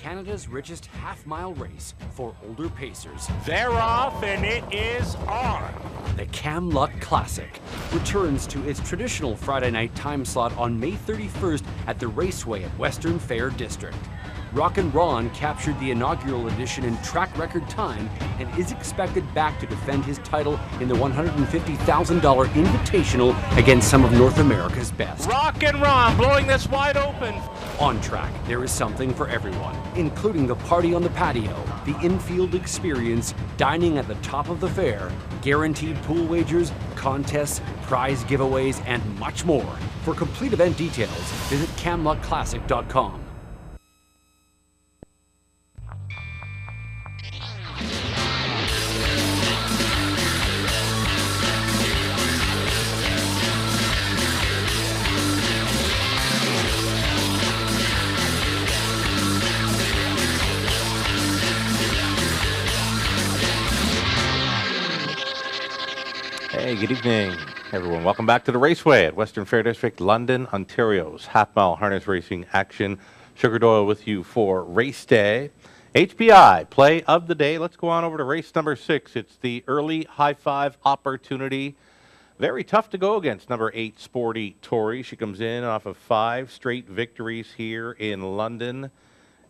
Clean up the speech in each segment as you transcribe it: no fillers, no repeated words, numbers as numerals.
Canada's richest half-mile race for older pacers. They're off and it is on. The Camluck Classic returns to its traditional Friday night time slot on May 31st at the Raceway at Western Fair District. Rockin' Ron captured the inaugural edition in track record time and is expected back to defend his title in the $150,000 Invitational against some of North America's best. Rockin' Ron blowing this wide open. On track, there is something for everyone, including the party on the patio, the infield experience, dining at the top of the fair, guaranteed pool wagers, contests, prize giveaways, and much more. For complete event details, visit camluckclassic.com. Hey, good evening, everyone. Welcome back to the Raceway at Western Fair District, London, Ontario's half-mile harness racing action. Sugar Doyle with you for race day. HPI, play of the day. Let's go on over to race number 6. It's the early high-five opportunity. Very tough to go against number 8, Sporty Tory. She comes in off of 5 straight victories here in London.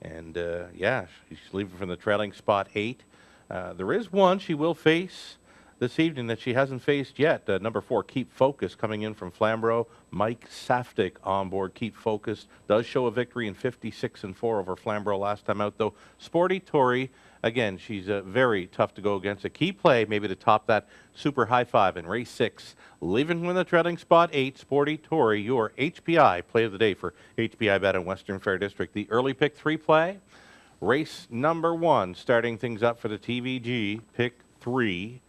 And, yeah, she's leaving from the trailing spot 8. There is one she will face this evening that she hasn't faced yet. Number 4, Keep Focused, coming in from Flamborough. Mike Saftik on board. Keep Focused does show a victory in 56-4 over Flamborough last time out, though. Sporty Tory, again, she's very tough to go against. A key play maybe to top that super high 5 in race 6. Leaving from the trailing spot 8, Sporty Tory, your HPI play of the day for HPI Bet in Western Fair District. The early pick 3 play, race number 1, starting things up for the TVG, pick 3.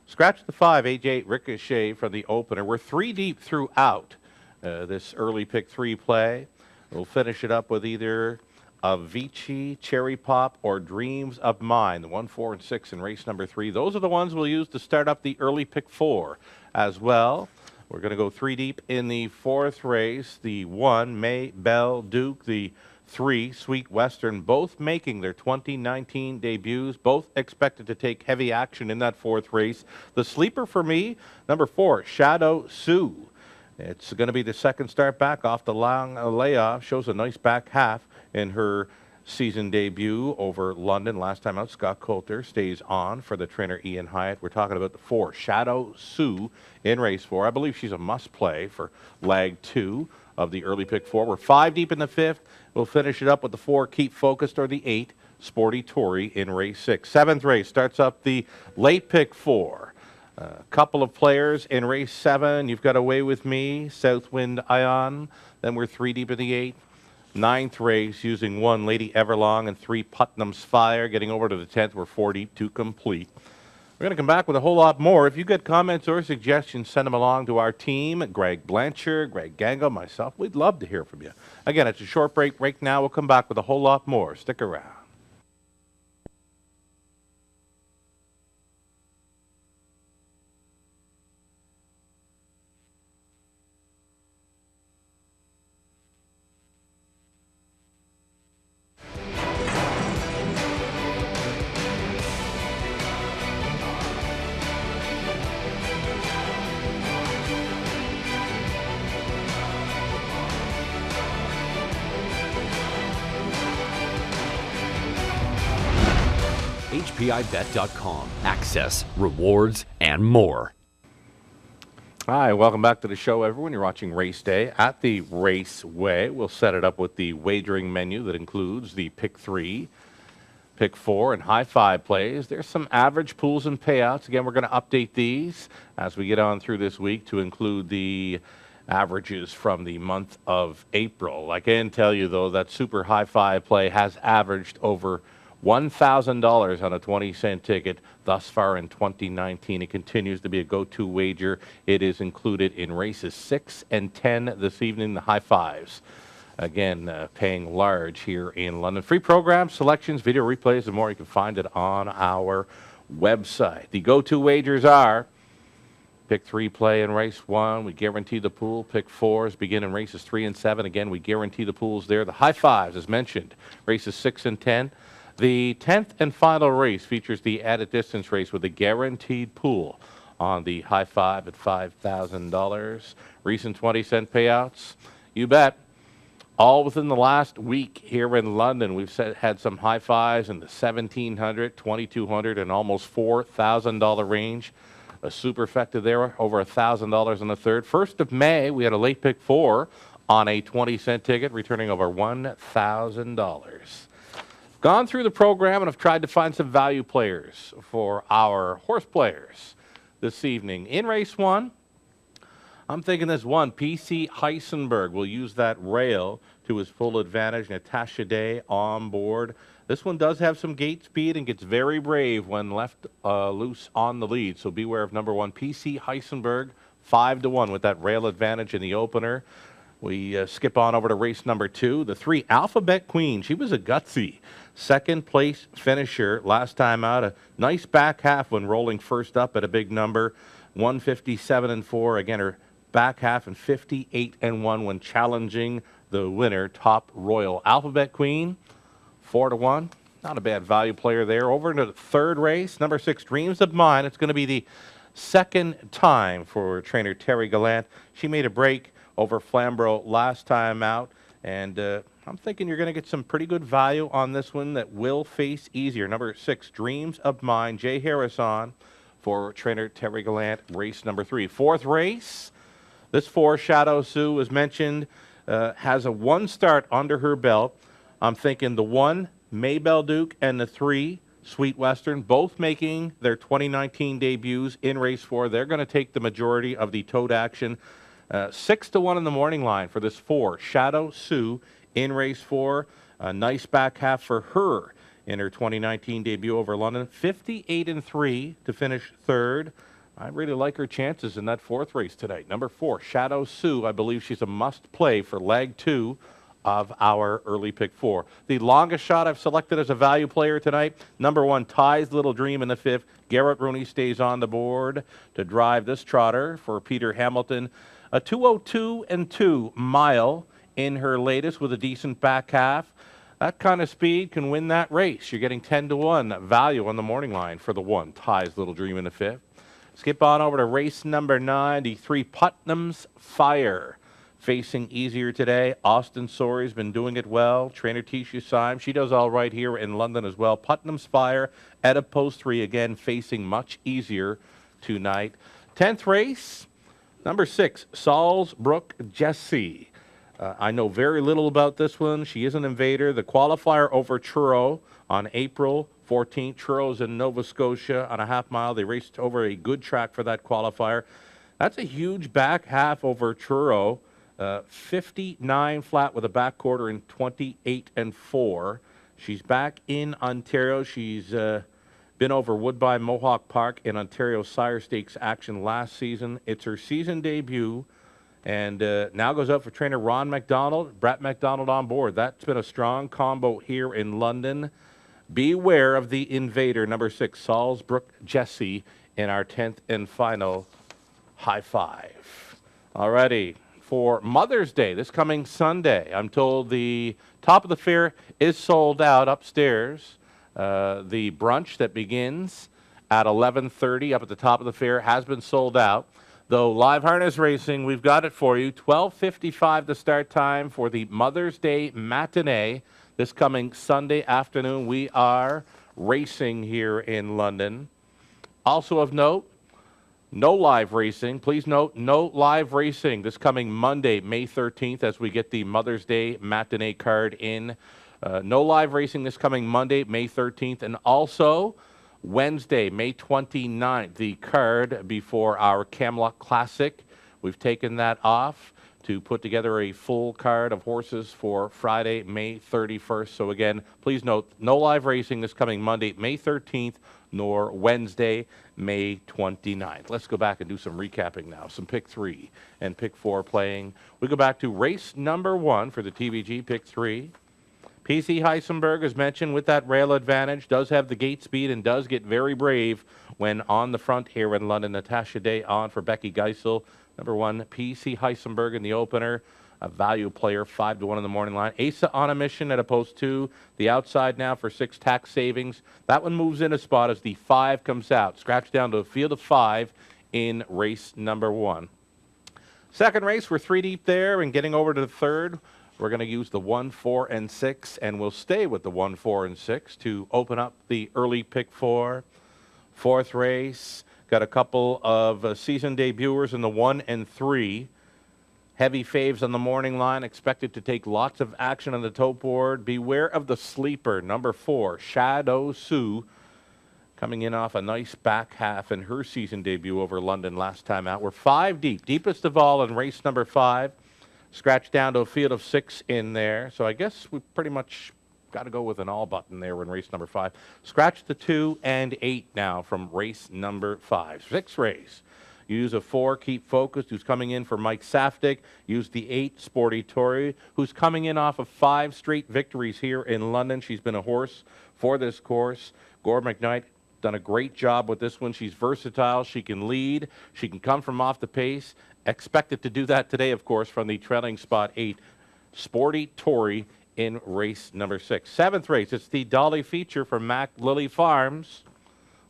Scratch the 5, AJ Ricochet from the opener. We're 3 deep throughout this early pick 3 play. We'll finish it up with either Avicii, Cherry Pop, or Dreams of Mine, the 1, 4, and 6 in race number 3. Those are the ones we'll use to start up the early pick 4 as well. We're going to go 3 deep in the 4th race. The 1, May Belle Duke, the 3, Sweet Western, both making their 2019 debuts, both expected to take heavy action in that 4th race. The sleeper for me, number 4, Shadow Sioux. It's going to be the second start back off the long layoff. Shows a nice back half in her season debut over London. Last time out, Scott Coulter stays on for the trainer Ian Hyatt. We're talking about the 4, Shadow Sioux in race 4. I believe she's a must-play for leg 2 of the early pick 4. We're 5 deep in the 5th. We'll finish it up with the 4, Keep Focused, or the 8, Sporty Tory in race 6. 7th race starts up the late pick 4. A couple of players in race 7. You've got Away With Me, Southwind Ion. Then we're 3 deep in the 8. 9th race using 1, Lady Everlong, and 3, Putnam's Fire. Getting over to the 10th, we're 4 deep to complete. We're going to come back with a whole lot more. If you get comments or suggestions, send them along to our team, Greg Blanchard, Greg Gango, myself. We'd love to hear from you. Again, it's a short break. Break now. We'll come back with a whole lot more. Stick around. HPIBet.com. Access, rewards, and more. Hi, welcome back to the show, everyone. You're watching Race Day at the Raceway. We'll set it up with the wagering menu that includes the pick 3, pick 4, and high 5 plays. There's some average pools and payouts. Again, we're going to update these as we get on through this week to include the averages from the month of April. I can tell you, though, that super high 5 play has averaged over $1,000 on a 20-cent ticket thus far in 2019. It continues to be a go-to wager. It is included in races 6 and 10 this evening, the high 5s. Again, paying large here in London. Free programs, selections, video replays, and more. You can find it on our website. The go-to wagers are Pick 3 play in race 1. We guarantee the pool. Pick 4s begin in races 3 and 7. Again, we guarantee the pools there. The high fives, as mentioned, races 6 and 10. The 10th and final race features the added distance race with a guaranteed pool on the high five at $5,000. Recent 20-cent payouts. You bet. All within the last week here in London, we've had some high fives in the $1,700, $2,200, and almost $4,000 range. A superfecta there, over $1,000 in the third. 1st of May, we had a late pick 4 on a 20-cent ticket, returning over $1,000. Gone through the program and have tried to find some value players for our horse players this evening. In race 1, I'm thinking this one, PC Heisenberg will use that rail to his full advantage. Natasha Day on board. This one does have some gate speed and gets very brave when left loose on the lead. So beware of number 1, PC Heisenberg, 5-1 with that rail advantage in the opener. We skip on over to race number 2. The 3, Alphabet Queen. She was a gutsy second place finisher last time out. A nice back half when rolling first up at a big number. 157-4. Again, her back half and 58-1 when challenging the winner, Top Royal. Alphabet Queen, 4-1. Not a bad value player there. Over into the third race, number 6, Dreams of Mine. It's going to be the second time for trainer Terry Gallant. She made a break over Flamborough last time out, and I'm thinking you're going to get some pretty good value on this one that will face easier. Number 6, Dreams of Mine, Jay Harris on for trainer Terry Gallant, race number 3. Fourth race, this 4, Shadow Sioux, as mentioned, has a 1 start under her belt. I'm thinking the 1, Maybelle Duke, and the 3, Sweet Western, both making their 2019 debuts in race 4. They're going to take the majority of the tote action. 6-1 in the morning line for this 4, Shadow Sioux, in race 4. A nice back half for her in her 2019 debut over London. 58-3 to finish third. I really like her chances in that 4th race tonight. Number 4, Shadow Sioux. I believe she's a must-play for leg 2 of our early pick 4. The longest shot I've selected as a value player tonight, number 1, Ty's Little Dream in the 5th. Garrett Rooney stays on the board to drive this trotter for Peter Hamilton. A 2:02.2 mile in her latest with a decent back half. That kind of speed can win that race. You're getting 10-1 value on the morning line for the 1, Ty's Little Dream in the 5th. Skip on over to race number 9, the 3, Putnam's Fire. Facing easier today. Austin Sorey's been doing it well. Trainer Tisha Syme, she does all right here in London as well. Putnam's Fire at a post 3, again facing much easier tonight. 10th race, number 6, Salisbrook Jessie. I know very little about this one. She is an invader. The qualifier over Truro on April 14th. Truro's in Nova Scotia on a half mile. They raced over a good track for that qualifier. That's a huge back half over Truro. 59 flat with a back quarter in 28-4. She's back in Ontario. She's been over Woodbine Mohawk Park in Ontario Sire Stakes action last season. It's her season debut, and now goes out for trainer Ron McDonald. Brett McDonald on board. That's been a strong combo here in London. Beware of the invader, number 6, Salisbrook Jessie, in our 10th and final high five. Alrighty. For Mother's Day, this coming Sunday, I'm told the top of the fair is sold out upstairs. The brunch that begins at 11:30 up at the top of the fair has been sold out. Though live harness racing, we've got it for you. 12:55 the start time for the Mother's Day matinee. This coming Sunday afternoon, we are racing here in London. Also of note, no live racing. Please note, no live racing this coming Monday, May 13th, as we get the Mother's Day matinee card in. No live racing this coming Monday, May 13th, and also Wednesday, May 29th, the card before our Camelot Classic. We've taken that off to put together a full card of horses for Friday, May 31st. So again, please note, no live racing this coming Monday, May 13th, nor Wednesday, May 29th. Let's go back and do some recapping now. Some pick 3 and pick 4 playing. We go back to race number 1 for the TVG pick 3. PC Heisenberg, as mentioned, with that rail advantage, does have the gate speed and does get very brave when on the front here in London. Natasha Day on for Becky Geisel. Number 1, PC Heisenberg in the opener. A value player, 5-1 in the morning line. Asa on a mission at a post 2. The outside now for 6 tax savings. That one moves in a spot as the 5 comes out. Scratch down to a field of 5 in race number 1. Second race, we're 3 deep there, and getting over to the third, we're going to use the 1, 4, and 6, and we'll stay with the 1, 4, and 6 to open up the early pick 4. Fourth race, got a couple of season debuters in the 1 and 3. Heavy faves on the morning line, expected to take lots of action on the tote board. Beware of the sleeper, number 4, Shadow Sioux, coming in off a nice back half in her season debut over London last time out. We're 5 deep, deepest of all in race number 5. Scratch down to a field of 6 in there. So I guess we pretty much got to go with an all button there in race number 5. Scratch the 2 and 8 now from race number 5. 6 race. Use a 4, Keep Focused, who's coming in for Mike Saftik. Use the 8, Sporty Tori, who's coming in off of 5 straight victories here in London. She's been a horse for this course. Gore McKnight done a great job with this one. She's versatile. She can lead. She can come from off the pace. Expected to do that today, of course, from the trailing spot 8, Sporty Tori in race number 6. 7th race, it's the Dolly feature from Mac Lily Farms.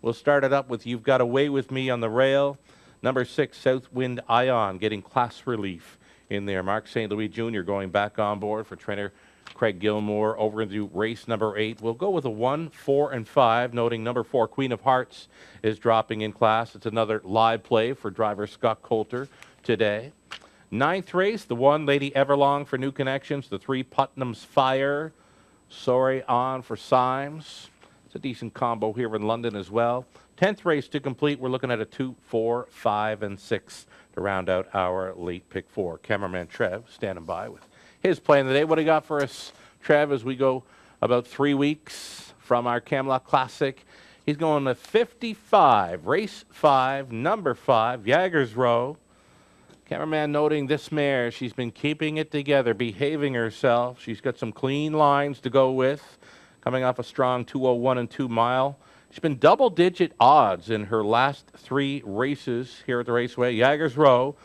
We'll start it up with You've Got Away With Me on the rail. Number 6, Southwind Ion, getting class relief in there. Mark St. Louis Jr. going back on board for trainer Craig Gilmore. Over into race number 8. We'll go with a 1, 4, and 5, noting number 4, Queen of Hearts, is dropping in class. It's another live play for driver Scott Coulter today. 9th race, the 1, Lady Everlong for New Connections. The 3, Putnam's Fire. Sorry on for Symes. It's a decent combo here in London as well. 10th race to complete. We're looking at a 2, 4, 5, and 6 to round out our late pick 4. Cameraman Trev standing by with his play of the day. What do you got for us, Trev, as we go about 3 weeks from our Camelot Classic? He's going to 55, race 5, number 5, Jaggers Row. Cameraman noting this mare, she's been keeping it together, behaving herself. She's got some clean lines to go with, coming off a strong 2:01 and 2 mile. She's been double-digit odds in her last 3 races here at the Raceway. Jaggers Row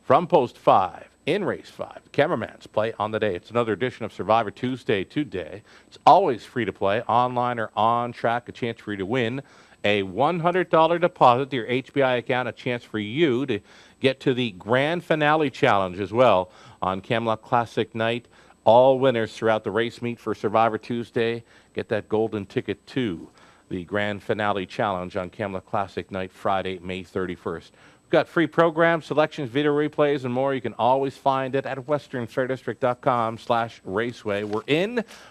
from post 5 in race 5. Cameraman's play on the day. It's another edition of Survivor Tuesday today. It's always free to play, online or on track. A chance for you to win a $100 deposit to your HBI account. A chance for you to get to the grand finale challenge as well on Camelot Classic night. All winners throughout the race meet for Survivor Tuesday get that golden ticket to the grand finale challenge on Camelot Classic night, Friday, May 31st. We've got free programs, selections, video replays, and more. You can always find it at westernfairdistrict.com/raceway.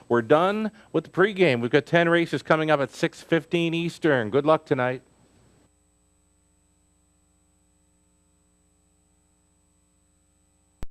We're done with the pregame. We've got 10 races coming up at 6:15 Eastern. Good luck tonight.